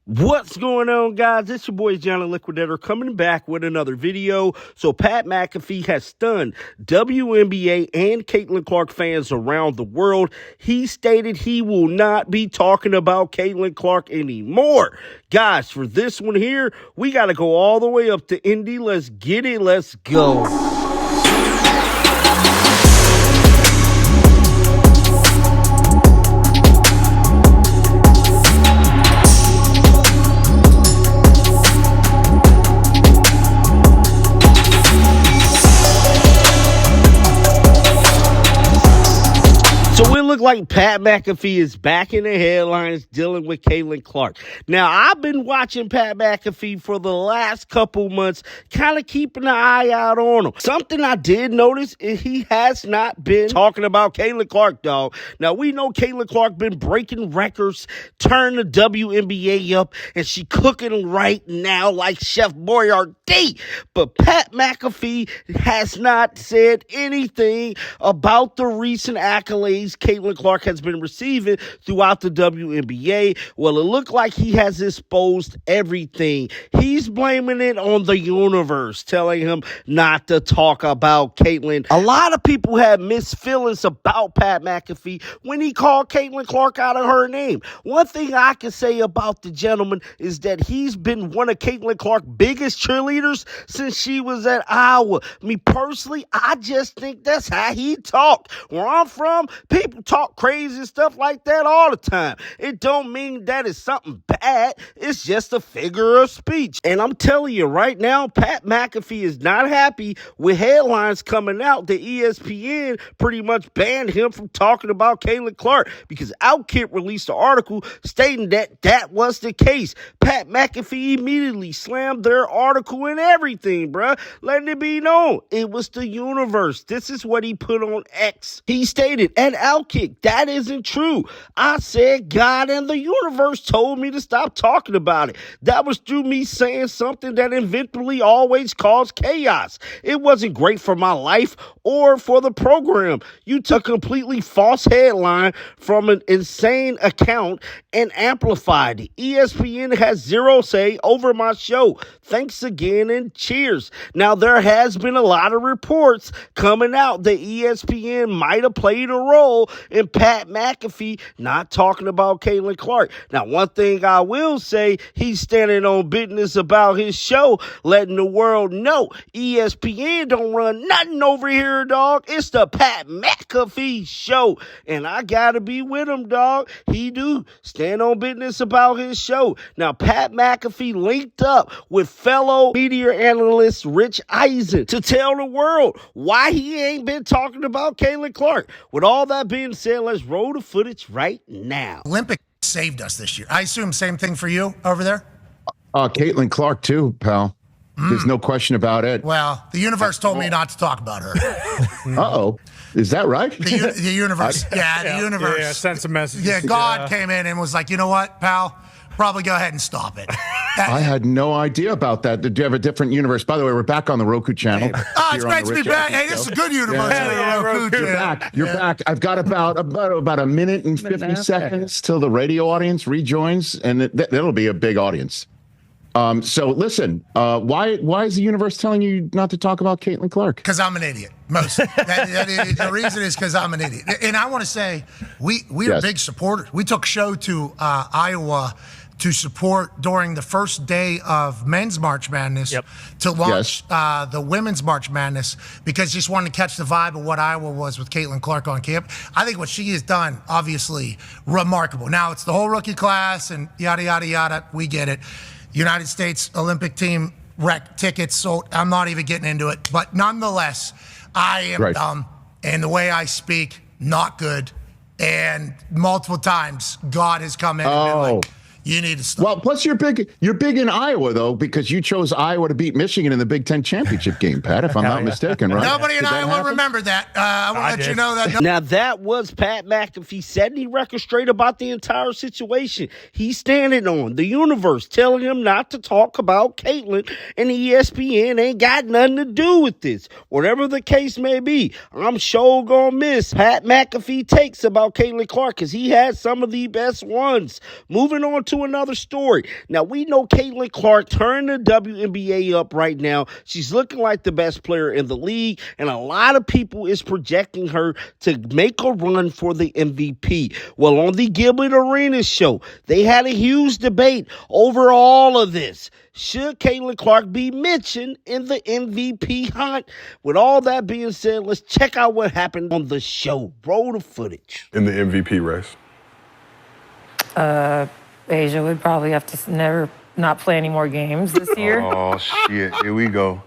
What's going on, guys? It's your boy Johnny Liquidator coming back with another video. So Pat McAfee has stunned WNBA and Caitlin Clark fans around the world. He stated he will not be talking about Caitlin Clark anymore. Guys, for this one here, we got to go all the way up to Indy. Let's get it. Let's go. So it looked like Pat McAfee is back in the headlines dealing with Caitlin Clark. Now, I've been watching Pat McAfee for the last couple months, kind of keeping an eye out on him. Something I did notice is he has not been talking about Caitlin Clark, dog. Now, we know Caitlin Clark been breaking records, turning the WNBA up, and she cooking right now like Chef Boyardee. But Pat McAfee has not said anything about the recent accolades Caitlin Clark has been receiving throughout the WNBA. Well, it looked like he has exposed everything. He's blaming it on the universe, telling him not to talk about Caitlin. A lot of people had mixed feelings about Pat McAfee when he called Caitlin Clark out of her name. One thing I can say about the gentleman is that he's been one of Caitlin Clark's biggest cheerleaders since she was at Iowa. Me personally, I just think that's how he talked. Where I'm from, people talk crazy stuff like that all the time. It don't mean that it's something bad. It's just a figure of speech. And I'm telling you right now, Pat McAfee is not happy with headlines coming out that ESPN pretty much banned him from talking about Caitlin Clark because Outkick released an article stating that that was the case. Pat McAfee immediately slammed their article and everything, bruh, letting it be known it was the universe. This is what he put on X. He stated, at Outkick, that isn't true. I said God and the universe told me to stop talking about it. That was through me saying something that eventually always caused chaos. It wasn't great for my life or for the program. You took a completely false headline from an insane account and amplified it. ESPN has zero say over my show. Thanks again and cheers. Now, there has been a lot of reports coming out that ESPN might have played a role in Pat McAfee not talking about Caitlin Clark. Now, one thing I will say, he's standing on business about his show, letting the world know ESPN don't run nothing over here, dog. It's the Pat McAfee show, and I gotta be with him, dog. He do stand on business about his show. Now, Pat McAfee linked up with fellow media analyst Rich Eisen to tell the world why he ain't been talking about Caitlin Clark. With all that being said, let's roll the footage right now. Olympic saved us this year. I assume same thing for you over there? Caitlin Clark too, pal. There's no question about it. Well, the universe told me not to talk about her. Uh-oh. Is that right? The universe. The universe. Yeah, sent some messages. Yeah, God came in and was like, you know what, pal? Probably go ahead and stop it. I had no idea about that. Did you have a different universe? By the way, we're back on the Roku channel. Oh, it's great to be back. Hey, this is a good universe. You're back. I've got about a minute and 50 seconds till the radio audience rejoins, and that'll be a big audience. So listen, why is the universe telling you not to talk about Caitlin Clark? Because I'm an idiot. The reason is because I'm an idiot. And I want to say, we are big supporters. We took show to Iowa to support during the first day of men's March Madness to launch the women's March Madness because just wanted to catch the vibe of what Iowa was with Caitlin Clark on camp. I think what she has done, obviously, remarkable. Now, it's the whole rookie class and yada, yada, yada. We get it. United States Olympic team wrecked tickets, so I'm not even getting into it. But nonetheless, I am dumb, and the way I speak, not good. And multiple times, God has come in and been like, you need to stop. Well, plus you're big in Iowa, though, because you chose Iowa to beat Michigan in the Big Ten championship game, Pat, if I'm not mistaken, right? Nobody in Iowa remembered that. I want to let you know that. Now, that was Pat McAfee setting the record straight about the entire situation. He's standing on the universe, telling him not to talk about Caitlin, and ESPN ain't got nothing to do with this. Whatever the case may be, I'm sure gonna miss Pat McAfee takes about Caitlin Clark because he had some of the best ones. Moving on to to another story. Now, we know Caitlin Clark turned the WNBA up right now. She's looking like the best player in the league, and a lot of people is projecting her to make a run for the MVP. Well, on the Gilbert Arenas show, they had a huge debate over all of this. Should Caitlin Clark be mentioned in the MVP hunt? With all that being said, let's check out what happened on the show. Roll the footage. In the MVP race? Asia would probably have to not play any more games this year. Oh, shit. Here we go.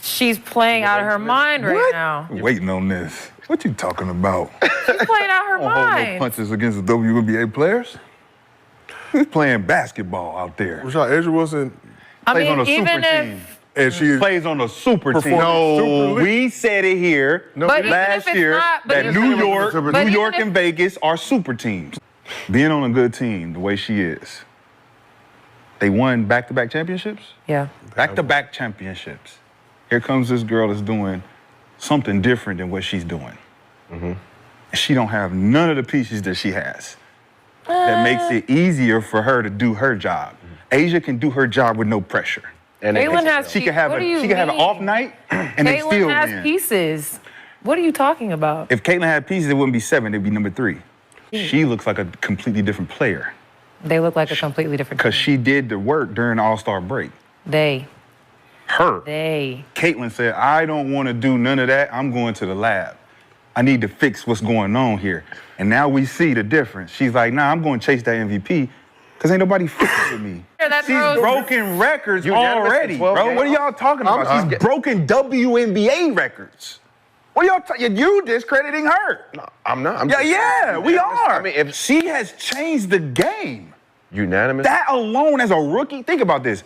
She's playing out of her mind right now. I'm waiting on this. What you talking about? She's playing out her Don't hold no mind. punches against the WNBA players. Who's playing basketball out there? Rashad, Asia Wilson, I Plays on mean, a even super if... team. and she Plays on a super team. Performing No, super we said it here But even last if it's year not- but that even New if- York, but New even York if- and Vegas are super teams. Being on a good team the way she is, they won back-to-back championships? Yeah. Back-to-back championships. Here comes this girl that's doing something different than what she's doing. She don't have none of the pieces that she has. That makes it easier for her to do her job. Asia can do her job with no pressure. And Caitlin has She can have what do you she can have an mean? off night and they still Caitlin has win. pieces. What are you talking about? If Caitlin had pieces, it wouldn't be 7, it'd be number 3. She looks like a completely different player They look like a completely different because team. she did the work during the All-Star break. They. Caitlin said, I don't want to do none of that. I'm going to the lab. I need to fix what's going on here. And now we see the difference. She's like, nah, I'm going to chase that MVP because ain't nobody fucking with me. That She's throws- broken records Unanimous in already, 12 bro. games. What are y'all talking about? She's broken WNBA records. What are y'all you discrediting her. I'm not. I'm Yeah, we are. I mean, if She has changed the game. unanimous. That alone as a rookie, think about this.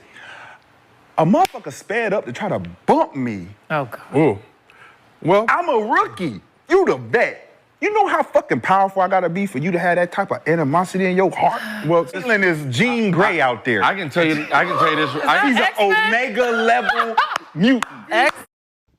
A motherfucker sped up to try to bump me. Oh, God. Ooh. Well, I'm a rookie. You the vet. You know how fucking powerful I gotta be for you to have that type of animosity in your heart? Well, Caitlin is Jean Grey out there. I can tell you this. She's an Omega level mutant.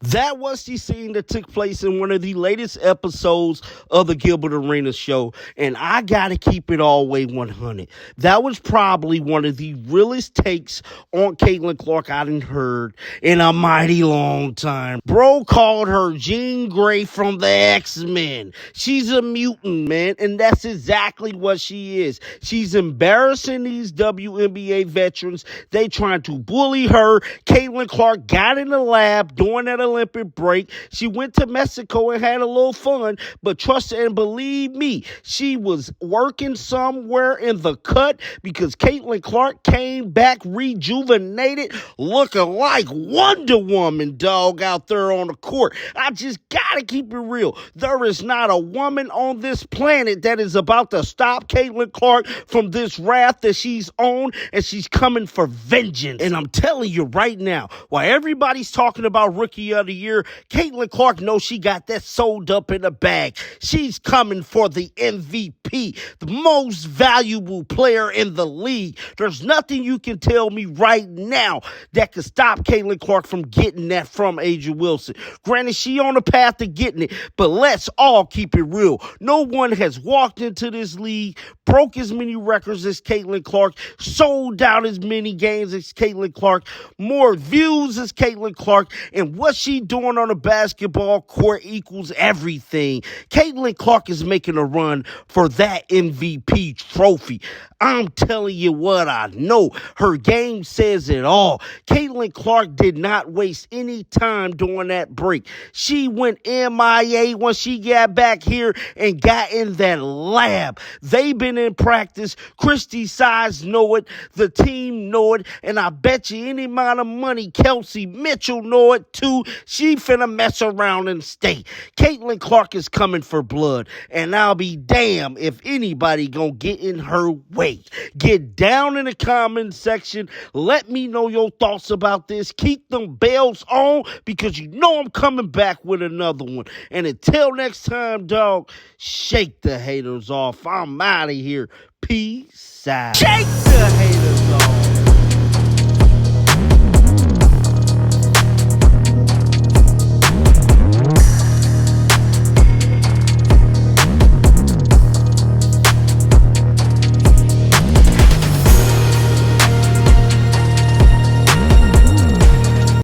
That was the scene that took place in one of the latest episodes of the Gilbert Arenas show, and I gotta keep it all way 100. That was probably one of the realest takes on Caitlin Clark I done heard in a mighty long time. Bro called her Jean Grey from the X-Men. She's a mutant, man, and that's exactly what she is. She's embarrassing these WNBA veterans. They trying to bully her. Caitlin Clark got in the lab during that Olympic break. She went to Mexico and had a little fun, but trust and believe me, she was working somewhere in the cut because Caitlin Clark came back rejuvenated, looking like Wonder Woman, dog, out there on the court. I just gotta keep it real. There is not a woman on this planet that is about to stop Caitlin Clark from this wrath that she's on, and she's coming for vengeance. And I'm telling you right now, while everybody's talking about Rookie of the Year, Caitlin Clark knows she got that sold up in the bag. She's coming for the MVP, the most valuable player in the league. There's nothing you can tell me right now that could stop Caitlin Clark from getting that from Asia Wilson. Granted, she on the path to getting it, but let's all keep it real. No one has walked into this league, broke as many records as Caitlin Clark, sold out as many games as Caitlin Clark, more views as Caitlin Clark, and what she doing on the basketball court equals everything. Caitlin Clark is making a run for that MVP trophy. I'm telling you what I know. Her game says it all. Caitlin Clark did not waste any time during that break. She went MIA once she got back here and got in that lab. They've been in practice. Christy Sides know it. The team know it. And I bet you any amount of money Kelsey Mitchell know it too. She finna mess around and stay. Caitlin Clark is coming for blood. And I'll be damned if anybody gonna get in her way. Get down in the comment section. Let me know your thoughts about this. Keep them bells on because you know I'm coming back with another one. And until next time, dog, shake the haters off. I'm out of here. Peace out. Shake the haters off.